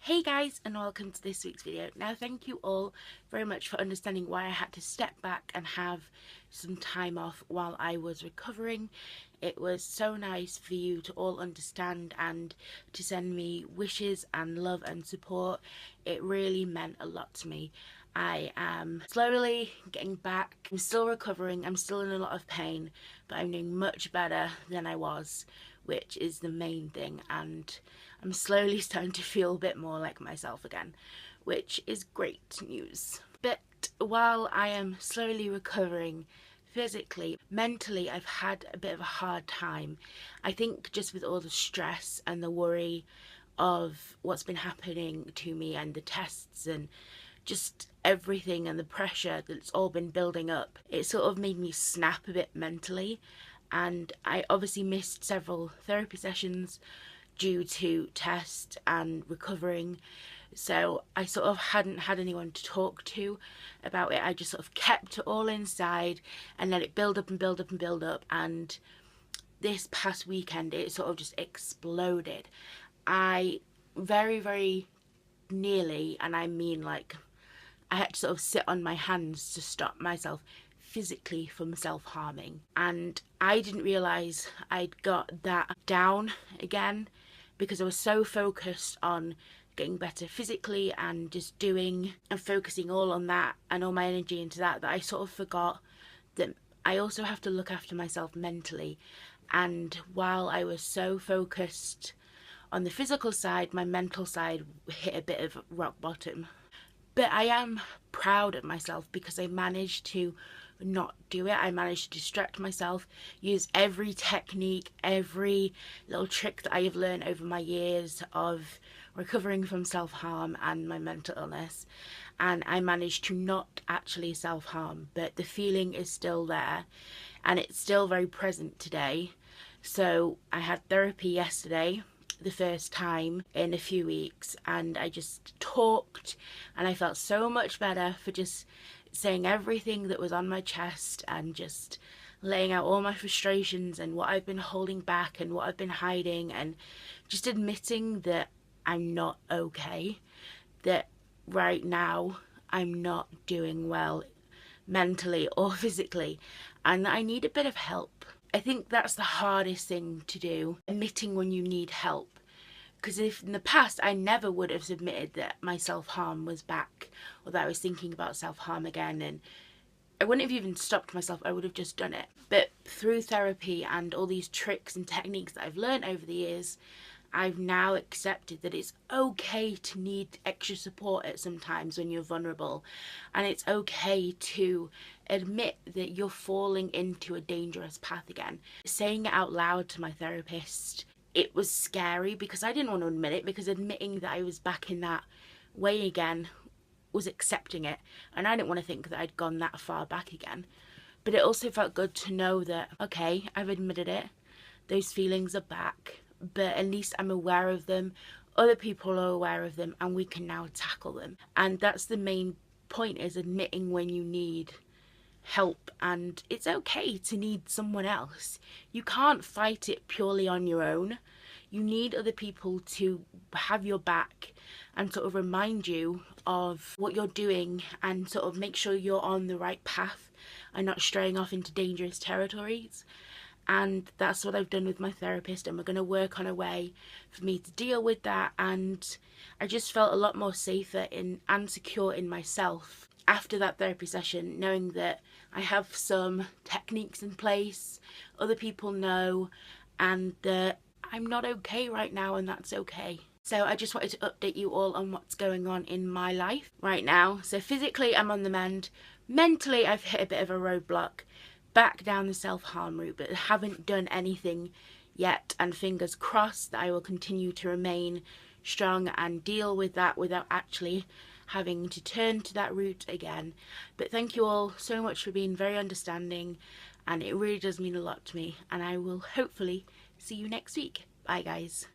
Hey guys, and welcome to this week's video. Now thank you all very much for understanding why I had to step back and have some time off while I was recovering. It was so nice for you to all understand and to send me wishes and love and support. It really meant a lot to me. I am slowly getting back. I'm still recovering, I'm still in a lot of pain, but I'm doing much better than I was, which is the main thing, and I'm slowly starting to feel a bit more like myself again, which is great news. But while I am slowly recovering physically, mentally I've had a bit of a hard time. I think just with all the stress and the worry of what's been happening to me and the tests and just everything and the pressure that's all been building up, it sort of made me snap a bit mentally, and I obviously missed several therapy sessions due to test and recovering, so I sort of hadn't had anyone to talk to about it. I just sort of kept it all inside and let it build up and build up and build up, and this past weekend it sort of just exploded. I very nearly, and I mean like, I had to sort of sit on my hands to stop myself physically from self-harming, and I didn't realise I'd got that down again because I was so focused on getting better physically and just doing and focusing all on that and all my energy into that, that I sort of forgot that I also have to look after myself mentally. And while I was so focused on the physical side, my mental side hit a bit of rock bottom. But I am proud of myself because I managed to not do it. I managed to distract myself, use every technique, every little trick that I have learned over my years of recovering from self-harm and my mental illness, and I managed to not actually self-harm, but the feeling is still there and it's still very present today. So I had therapy yesterday, the first time in a few weeks, and I just talked and I felt so much better for just saying everything that was on my chest and just laying out all my frustrations and what I've been holding back and what I've been hiding, and just admitting that I'm not okay, that right now I'm not doing well mentally or physically, and that I need a bit of help. I think that's the hardest thing to do, admitting when you need help. Because if in the past I never would have admitted that my self-harm was back, or that I was thinking about self-harm again, and I wouldn't have even stopped myself, I would have just done it. But through therapy and all these tricks and techniques that I've learned over the years, I've now accepted that it's okay to need extra support at some times when you're vulnerable, and it's okay to admit that you're falling into a dangerous path again. Saying it out loud to my therapist, it was scary because I didn't want to admit it, because admitting that I was back in that way again was accepting it, and I didn't want to think that I'd gone that far back again. But it also felt good to know that, okay, I've admitted it, those feelings are back, but at least I'm aware of them, other people are aware of them, and we can now tackle them. And that's the main point, is admitting when you need help, and it's okay to need someone else. You can't fight it purely on your own. You need other people to have your back and sort of remind you of what you're doing and sort of make sure you're on the right path and not straying off into dangerous territories. And that's what I've done with my therapist, and we're going to work on a way for me to deal with that. And I just felt a lot more safer in and secure in myself after that therapy session, knowing that I have some techniques in place, other people know, and that I'm not okay right now, and that's okay. So I just wanted to update you all on what's going on in my life right now. So physically I'm on the mend, mentally I've hit a bit of a roadblock back down the self-harm route, but haven't done anything yet, and fingers crossed that I will continue to remain strong and deal with that without actually having to turn to that route again. But thank you all so much for being very understanding, and it really does mean a lot to me, and I will hopefully see you next week. Bye guys.